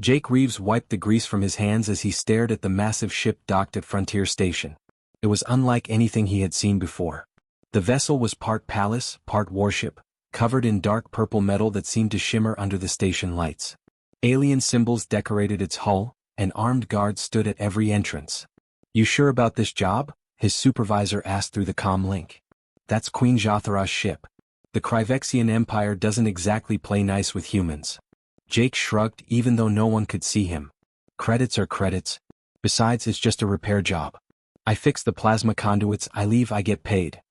Jake Reeves wiped the grease from his hands as he stared at the massive ship docked at Frontier Station. It was unlike anything he had seen before. The vessel was part palace, part warship, covered in dark purple metal that seemed to shimmer under the station lights. Alien symbols decorated its hull, and armed guards stood at every entrance. "You sure about this job?" his supervisor asked through the comm link. "That's Queen Jathara's ship. The Kryvexian Empire doesn't exactly play nice with humans." Jake shrugged even though no one could see him. "Credits are credits. Besides, it's just a repair job. I fix the plasma conduits, I leave, I get paid."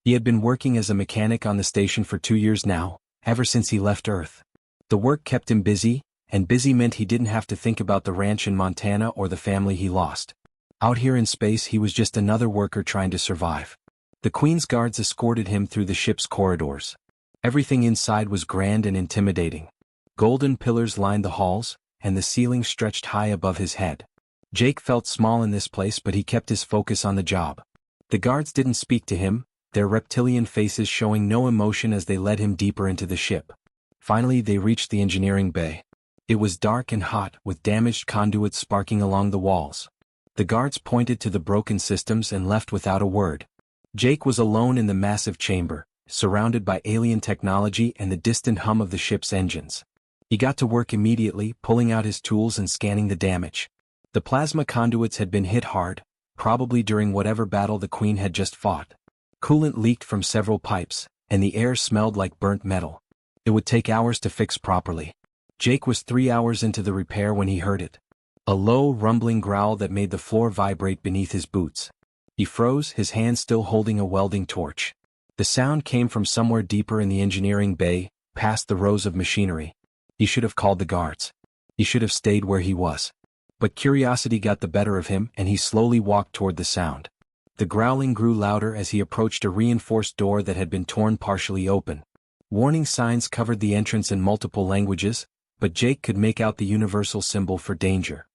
He had been working as a mechanic on the station for 2 years now, ever since he left Earth. The work kept him busy, and busy meant he didn't have to think about the ranch in Montana or the family he lost. Out here in space he was just another worker trying to survive. The Queen's guards escorted him through the ship's corridors. Everything inside was grand and intimidating. Golden pillars lined the halls, and the ceiling stretched high above his head. Jake felt small in this place, but he kept his focus on the job. The guards didn't speak to him, their reptilian faces showing no emotion as they led him deeper into the ship. Finally they reached the engineering bay. It was dark and hot, with damaged conduits sparking along the walls. The guards pointed to the broken systems and left without a word. Jake was alone in the massive chamber, surrounded by alien technology and the distant hum of the ship's engines. He got to work immediately, pulling out his tools and scanning the damage. The plasma conduits had been hit hard, probably during whatever battle the Queen had just fought. Coolant leaked from several pipes, and the air smelled like burnt metal. It would take hours to fix properly. Jake was 3 hours into the repair when he heard it. A low, rumbling growl that made the floor vibrate beneath his boots. He froze, his hand still holding a welding torch. The sound came from somewhere deeper in the engineering bay, past the rows of machinery. He should have called the guards. He should have stayed where he was. But curiosity got the better of him, and he slowly walked toward the sound. The growling grew louder as he approached a reinforced door that had been torn partially open. Warning signs covered the entrance in multiple languages, but Jake could make out the universal symbol for danger.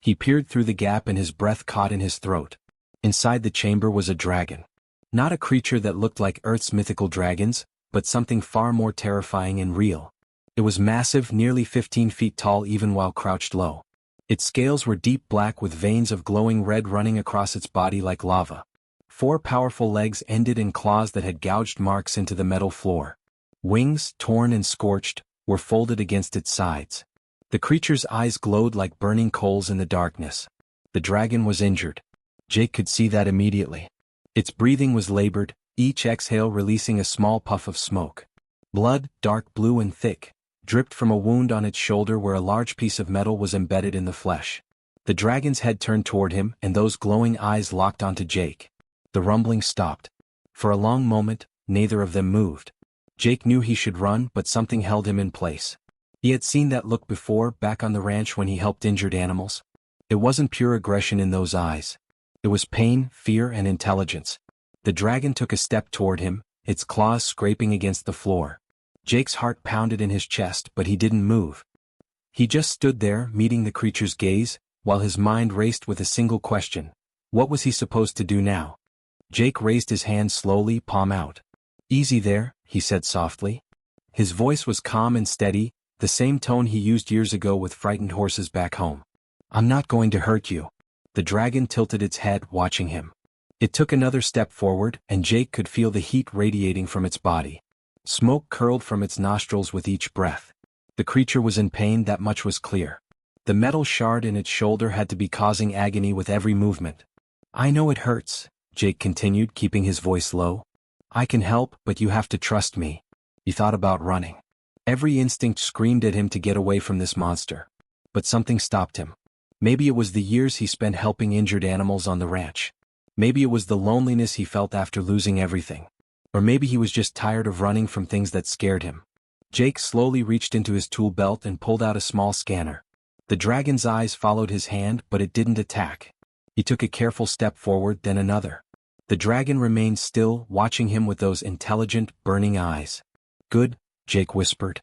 He peered through the gap and his breath caught in his throat. Inside the chamber was a dragon. Not a creature that looked like Earth's mythical dragons, but something far more terrifying and real. It was massive, nearly 15 feet tall even while crouched low. Its scales were deep black with veins of glowing red running across its body like lava. 4 powerful legs ended in claws that had gouged marks into the metal floor. Wings, torn and scorched, were folded against its sides. The creature's eyes glowed like burning coals in the darkness. The dragon was injured. Jake could see that immediately. Its breathing was labored, each exhale releasing a small puff of smoke. Blood, dark blue and thick, dripped from a wound on its shoulder where a large piece of metal was embedded in the flesh. The dragon's head turned toward him, and those glowing eyes locked onto Jake. The rumbling stopped. For a long moment, neither of them moved. Jake knew he should run, but something held him in place. He had seen that look before, back on the ranch when he helped injured animals. It wasn't pure aggression in those eyes. It was pain, fear, and intelligence. The dragon took a step toward him, its claws scraping against the floor. Jake's heart pounded in his chest, but he didn't move. He just stood there, meeting the creature's gaze, while his mind raced with a single question. What was he supposed to do now? Jake raised his hand slowly, palm out. "Easy there," he said softly. His voice was calm and steady, the same tone he used years ago with frightened horses back home. "I'm not going to hurt you." The dragon tilted its head, watching him. It took another step forward, and Jake could feel the heat radiating from its body. Smoke curled from its nostrils with each breath. The creature was in pain, that much was clear. The metal shard in its shoulder had to be causing agony with every movement. "I know it hurts," Jake continued, keeping his voice low. "I can help, but you have to trust me." He thought about running. Every instinct screamed at him to get away from this monster. But something stopped him. Maybe it was the years he spent helping injured animals on the ranch. Maybe it was the loneliness he felt after losing everything. Or maybe he was just tired of running from things that scared him. Jake slowly reached into his tool belt and pulled out a small scanner. The dragon's eyes followed his hand, but it didn't attack. He took a careful step forward, then another. The dragon remained still, watching him with those intelligent, burning eyes. "Good," Jake whispered.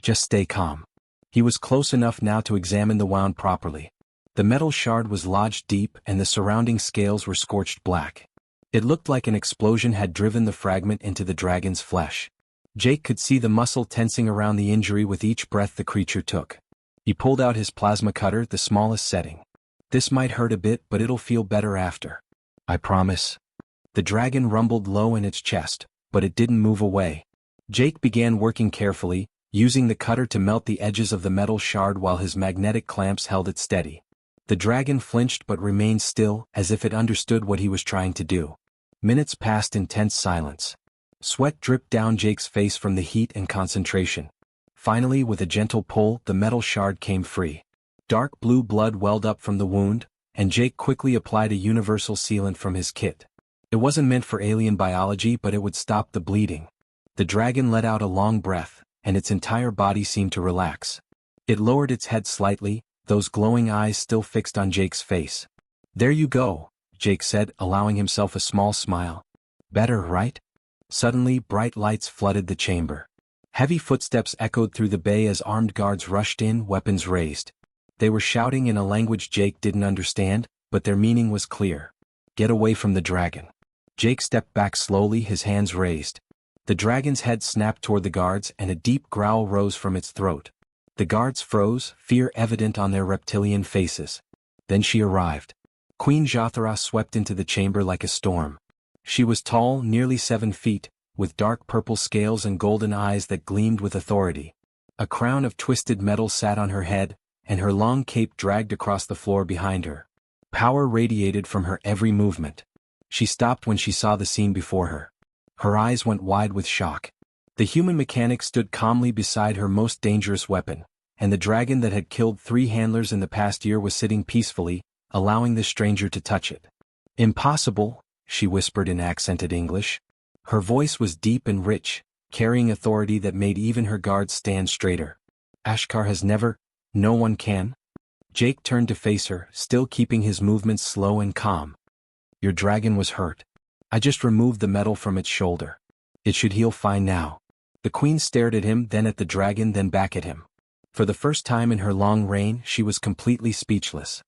"Just stay calm." He was close enough now to examine the wound properly. The metal shard was lodged deep, and the surrounding scales were scorched black. It looked like an explosion had driven the fragment into the dragon's flesh. Jake could see the muscle tensing around the injury with each breath the creature took. He pulled out his plasma cutter, the smallest setting. This might hurt a bit, but it'll feel better after. I promise. The dragon rumbled low in its chest, but it didn't move away. Jake began working carefully, using the cutter to melt the edges of the metal shard while his magnetic clamps held it steady. The dragon flinched but remained still, as if it understood what he was trying to do. Minutes passed in tense silence. Sweat dripped down Jake's face from the heat and concentration. Finally, with a gentle pull, the metal shard came free. Dark blue blood welled up from the wound, and Jake quickly applied a universal sealant from his kit. It wasn't meant for alien biology, but it would stop the bleeding. The dragon let out a long breath, and its entire body seemed to relax. It lowered its head slightly, those glowing eyes still fixed on Jake's face. There you go, Jake said, allowing himself a small smile. Better, right? Suddenly, bright lights flooded the chamber. Heavy footsteps echoed through the bay as armed guards rushed in, weapons raised. They were shouting in a language Jake didn't understand, but their meaning was clear. Get away from the dragon. Jake stepped back slowly, his hands raised. The dragon's head snapped toward the guards and a deep growl rose from its throat. The guards froze, fear evident on their reptilian faces. Then she arrived. Queen Jathara swept into the chamber like a storm. She was tall, nearly 7 feet, with dark purple scales and golden eyes that gleamed with authority. A crown of twisted metal sat on her head, and her long cape dragged across the floor behind her. Power radiated from her every movement. She stopped when she saw the scene before her. Her eyes went wide with shock. The human mechanic stood calmly beside her most dangerous weapon, and the dragon that had killed 3 handlers in the past year was sitting peacefully, allowing the stranger to touch it. Impossible, she whispered in accented English. Her voice was deep and rich, carrying authority that made even her guards stand straighter. Ashkar has never. No one can? Jake turned to face her, still keeping his movements slow and calm. Your dragon was hurt. I just removed the metal from its shoulder. It should heal fine now. The queen stared at him, then at the dragon, then back at him. For the first time in her long reign, she was completely speechless.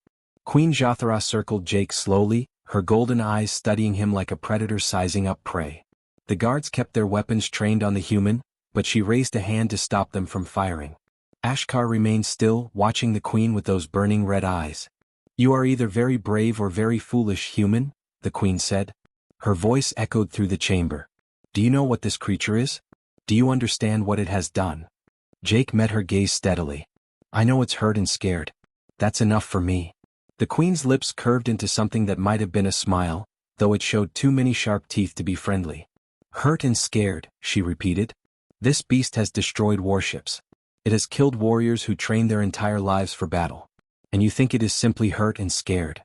Queen Jathara circled Jake slowly, her golden eyes studying him like a predator sizing up prey. The guards kept their weapons trained on the human, but she raised a hand to stop them from firing. Ashkar remained still, watching the queen with those burning red eyes. You are either very brave or very foolish, human, the queen said. Her voice echoed through the chamber. Do you know what this creature is? Do you understand what it has done? Jake met her gaze steadily. I know it's hurt and scared. That's enough for me. The queen's lips curved into something that might have been a smile, though it showed too many sharp teeth to be friendly. Hurt and scared, she repeated. This beast has destroyed warships. It has killed warriors who trained their entire lives for battle. And you think it is simply hurt and scared?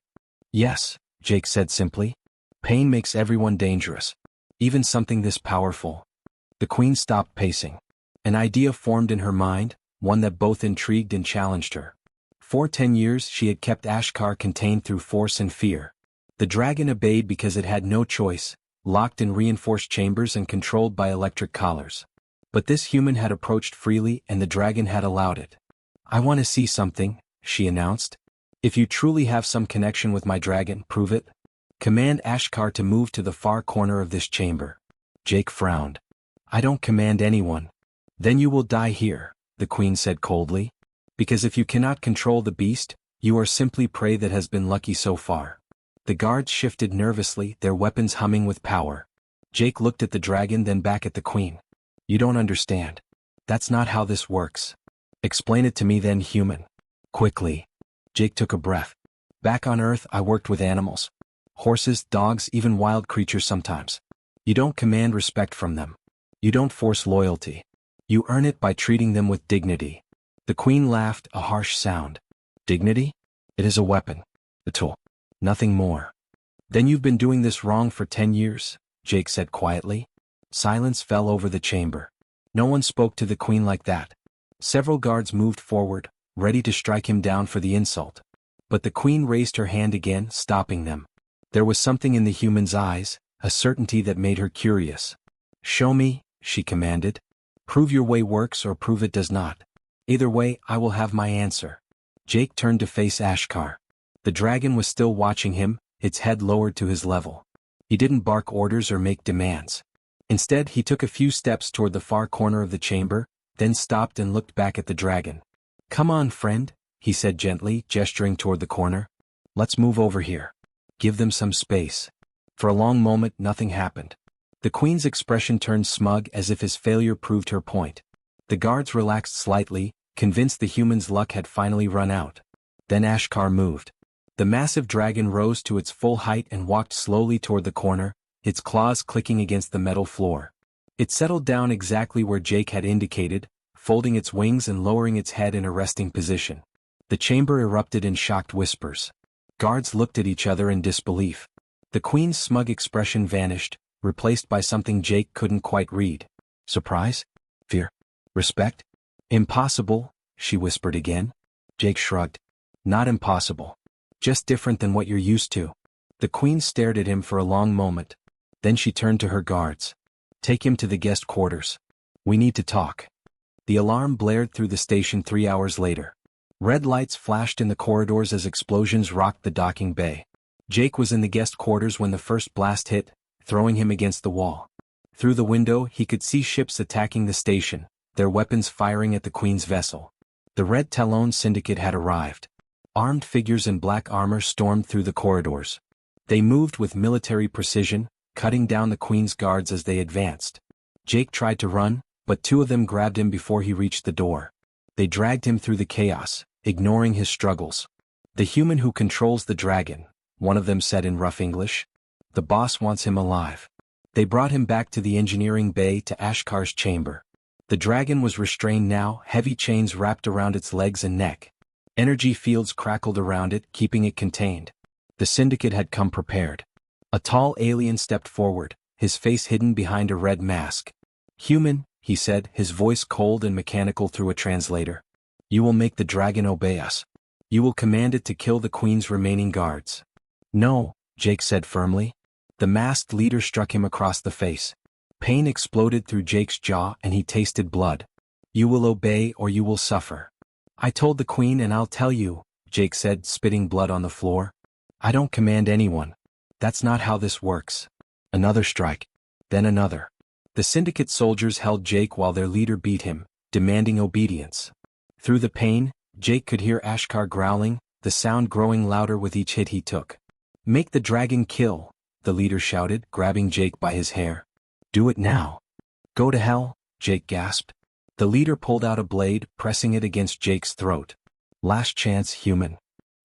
Yes, Jake said simply. Pain makes everyone dangerous. Even something this powerful. The queen stopped pacing. An idea formed in her mind, one that both intrigued and challenged her. For 10 years she had kept Ashkar contained through force and fear. The dragon obeyed because it had no choice, locked in reinforced chambers and controlled by electric collars. But this human had approached freely and the dragon had allowed it. I want to see something, she announced. If you truly have some connection with my dragon, prove it. Command Ashkar to move to the far corner of this chamber. Jake frowned. I don't command anyone. Then you will die here, the queen said coldly. Because if you cannot control the beast, you are simply prey that has been lucky so far. The guards shifted nervously, their weapons humming with power. Jake looked at the dragon, then back at the queen. You don't understand. That's not how this works. Explain it to me then, human. Quickly. Jake took a breath. Back on Earth, I worked with animals. Horses, dogs, even wild creatures sometimes. You don't command respect from them. You don't force loyalty. You earn it by treating them with dignity. The queen laughed, a harsh sound. Dignity? It is a weapon. A tool. Nothing more. Then you've been doing this wrong for 10 years, Jake said quietly. Silence fell over the chamber. No one spoke to the queen like that. Several guards moved forward, ready to strike him down for the insult. But the queen raised her hand again, stopping them. There was something in the human's eyes, a certainty that made her curious. Show me, she commanded. Prove your way works or prove it does not. Either way, I will have my answer. Jake turned to face Ashkar. The dragon was still watching him, its head lowered to his level. He didn't bark orders or make demands. Instead, he took a few steps toward the far corner of the chamber, then stopped and looked back at the dragon. "Come on, friend," he said gently, gesturing toward the corner. "Let's move over here. Give them some space." For a long moment nothing happened. The Queen's expression turned smug as if his failure proved her point. The guards relaxed slightly, convinced the humans' luck had finally run out. Then Ashkar moved. The massive dragon rose to its full height and walked slowly toward the corner, its claws clicking against the metal floor. It settled down exactly where Jake had indicated, folding its wings and lowering its head in a resting position. The chamber erupted in shocked whispers. Guards looked at each other in disbelief. The Queen's smug expression vanished, replaced by something Jake couldn't quite read. Surprise? Fear? Respect? "Impossible," she whispered again. Jake shrugged. "Not impossible. Just different than what you're used to." The Queen stared at him for a long moment. Then she turned to her guards. "Take him to the guest quarters. We need to talk." The alarm blared through the station 3 hours later. Red lights flashed in the corridors as explosions rocked the docking bay. Jake was in the guest quarters when the first blast hit, throwing him against the wall. Through the window he could see ships attacking the station, their weapons firing at the Queen's vessel. The Red Talon Syndicate had arrived. Armed figures in black armor stormed through the corridors. They moved with military precision, cutting down the Queen's guards as they advanced. Jake tried to run, but 2 of them grabbed him before he reached the door. They dragged him through the chaos, ignoring his struggles. "The human who controls the dragon," one of them said in rough English. "The boss wants him alive." They brought him back to the engineering bay to Ashkar's chamber. The dragon was restrained now, heavy chains wrapped around its legs and neck. Energy fields crackled around it, keeping it contained. The Syndicate had come prepared. A tall alien stepped forward, his face hidden behind a red mask. "Human," he said, his voice cold and mechanical through a translator. "You will make the dragon obey us. You will command it to kill the Queen's remaining guards." "No," Jake said firmly. The masked leader struck him across the face. Pain exploded through Jake's jaw and he tasted blood. "You will obey or you will suffer." "I told the Queen and I'll tell you," Jake said, spitting blood on the floor. "I don't command anyone. That's not how this works." Another strike. Then another. The Syndicate soldiers held Jake while their leader beat him, demanding obedience. Through the pain, Jake could hear Ashkar growling, the sound growing louder with each hit he took. "Make the dragon kill," the leader shouted, grabbing Jake by his hair. "Do it now." "Go to hell," Jake gasped. The leader pulled out a blade, pressing it against Jake's throat. "Last chance, human."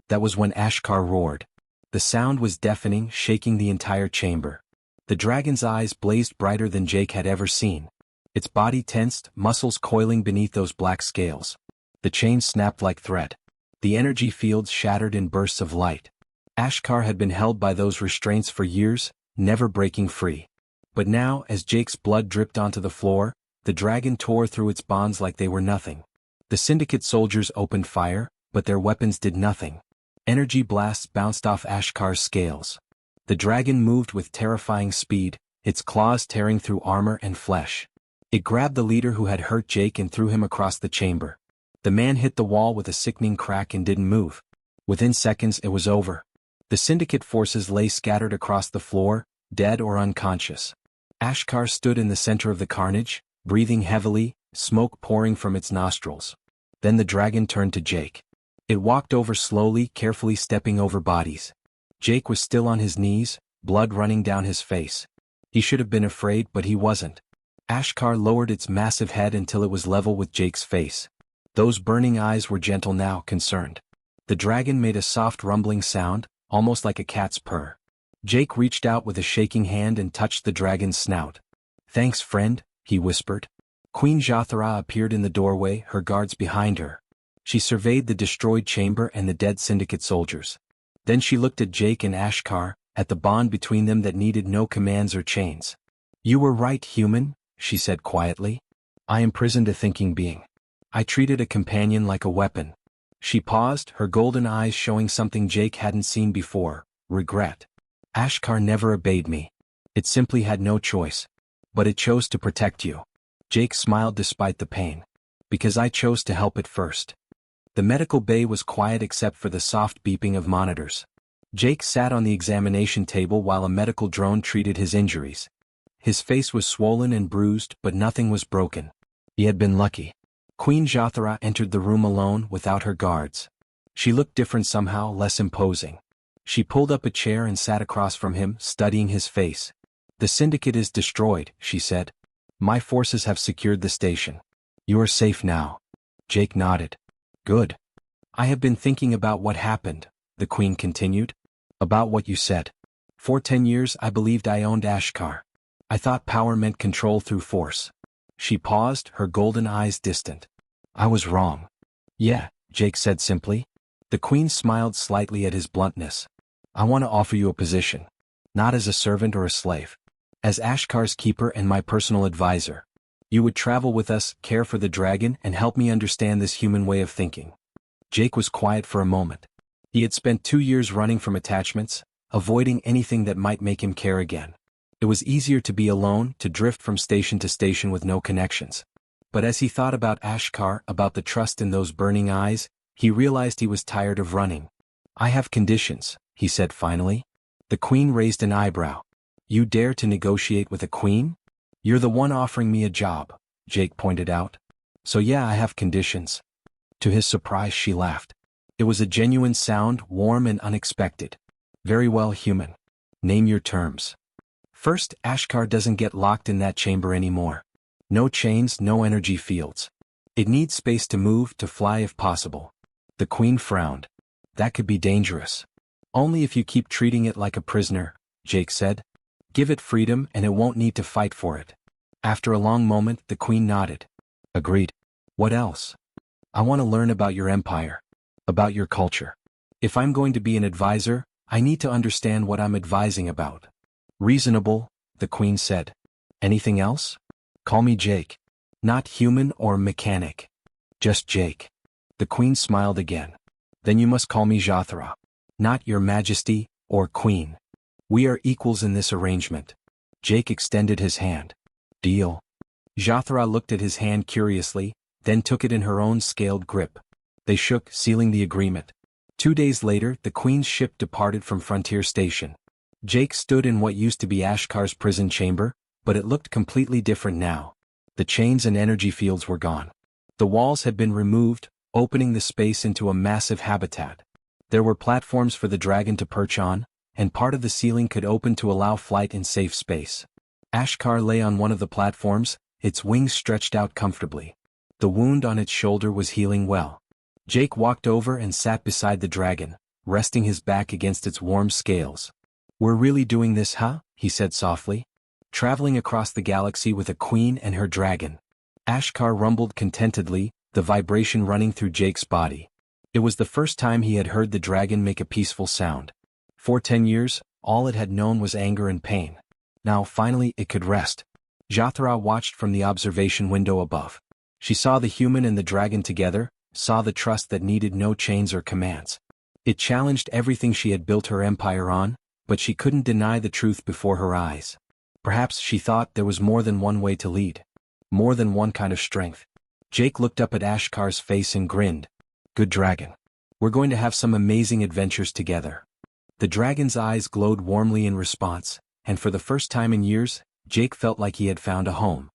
That was when Ashkar roared. The sound was deafening, shaking the entire chamber. The dragon's eyes blazed brighter than Jake had ever seen. Its body tensed, muscles coiling beneath those black scales. The chains snapped like thread. The energy fields shattered in bursts of light. Ashkar had been held by those restraints for years, never breaking free. But now, as Jake's blood dripped onto the floor, the dragon tore through its bonds like they were nothing. The Syndicate soldiers opened fire, but their weapons did nothing. Energy blasts bounced off Ashkar's scales. The dragon moved with terrifying speed, its claws tearing through armor and flesh. It grabbed the leader who had hurt Jake and threw him across the chamber. The man hit the wall with a sickening crack and didn't move. Within seconds it was over. The Syndicate forces lay scattered across the floor, dead or unconscious. Ashkar stood in the center of the carnage, breathing heavily, smoke pouring from its nostrils. Then the dragon turned to Jake. It walked over slowly, carefully stepping over bodies. Jake was still on his knees, blood running down his face. He should have been afraid, but he wasn't. Ashkar lowered its massive head until it was level with Jake's face. Those burning eyes were gentle now, concerned. The dragon made a soft rumbling sound, almost like a cat's purr. Jake reached out with a shaking hand and touched the dragon's snout. "Thanks, friend," he whispered. Queen Jathara appeared in the doorway, her guards behind her. She surveyed the destroyed chamber and the dead Syndicate soldiers. Then she looked at Jake and Ashkar, at the bond between them that needed no commands or chains. "You were right, human," she said quietly. "I imprisoned a thinking being. I treated a companion like a weapon." She paused, her golden eyes showing something Jake hadn't seen before: regret. "Ashkar never obeyed me. It simply had no choice. But it chose to protect you." Jake smiled despite the pain. "Because I chose to help it first." The medical bay was quiet except for the soft beeping of monitors. Jake sat on the examination table while a medical drone treated his injuries. His face was swollen and bruised, but nothing was broken. He had been lucky. Queen Jathara entered the room alone without her guards. She looked different somehow, less imposing. She pulled up a chair and sat across from him, studying his face. "The syndicate is destroyed," she said. "My forces have secured the station. You are safe now." Jake nodded. "Good. I have been thinking about what happened," the queen continued. "About what you said. For 10 years I believed I owned Ashkar. I thought power meant control through force." She paused, her golden eyes distant. "I was wrong." "Yeah," Jake said simply. The queen smiled slightly at his bluntness. "I want to offer you a position. Not as a servant or a slave. As Ashkar's keeper and my personal advisor. You would travel with us, care for the dragon, and help me understand this human way of thinking." Jake was quiet for a moment. He had spent 2 years running from attachments, avoiding anything that might make him care again. It was easier to be alone, to drift from station to station with no connections. But as he thought about Ashkar, about the trust in those burning eyes, he realized he was tired of running. "I have conditions," he said finally. The queen raised an eyebrow. "You dare to negotiate with a queen?" "You're the one offering me a job," Jake pointed out. "So yeah, I have conditions." To his surprise, she laughed. It was a genuine sound, warm and unexpected. "Very well, human. Name your terms." "First, Ashkar doesn't get locked in that chamber anymore. No chains, no energy fields. It needs space to move, to fly if possible." The queen frowned. "That could be dangerous." "Only if you keep treating it like a prisoner," Jake said. "Give it freedom and it won't need to fight for it." After a long moment, the queen nodded. "Agreed. What else?" "I want to learn about your empire. About your culture. If I'm going to be an advisor, I need to understand what I'm advising about." "Reasonable," the queen said. "Anything else?" "Call me Jake. Not human or mechanic. Just Jake." The queen smiled again. "Then you must call me Jathara. Not your majesty, or queen. We are equals in this arrangement." Jake extended his hand. "Deal." Jathara looked at his hand curiously, then took it in her own scaled grip. They shook, sealing the agreement. 2 days later, the queen's ship departed from Frontier Station. Jake stood in what used to be Ashkar's prison chamber, but it looked completely different now. The chains and energy fields were gone. The walls had been removed, opening the space into a massive habitat. There were platforms for the dragon to perch on, and part of the ceiling could open to allow flight in safe space. Ashkar lay on one of the platforms, its wings stretched out comfortably. The wound on its shoulder was healing well. Jake walked over and sat beside the dragon, resting his back against its warm scales. "We're really doing this, huh?" he said softly. "Traveling across the galaxy with a queen and her dragon." Ashkar rumbled contentedly, the vibration running through Jake's body. It was the first time he had heard the dragon make a peaceful sound. For 10 years, all it had known was anger and pain. Now finally it could rest. Jathara watched from the observation window above. She saw the human and the dragon together, saw the trust that needed no chains or commands. It challenged everything she had built her empire on, but she couldn't deny the truth before her eyes. Perhaps she thought there was more than one way to lead. More than one kind of strength. Jake looked up at Ashkar's face and grinned. "Good dragon. We're going to have some amazing adventures together." The dragon's eyes glowed warmly in response, and for the first time in years, Jake felt like he had found a home.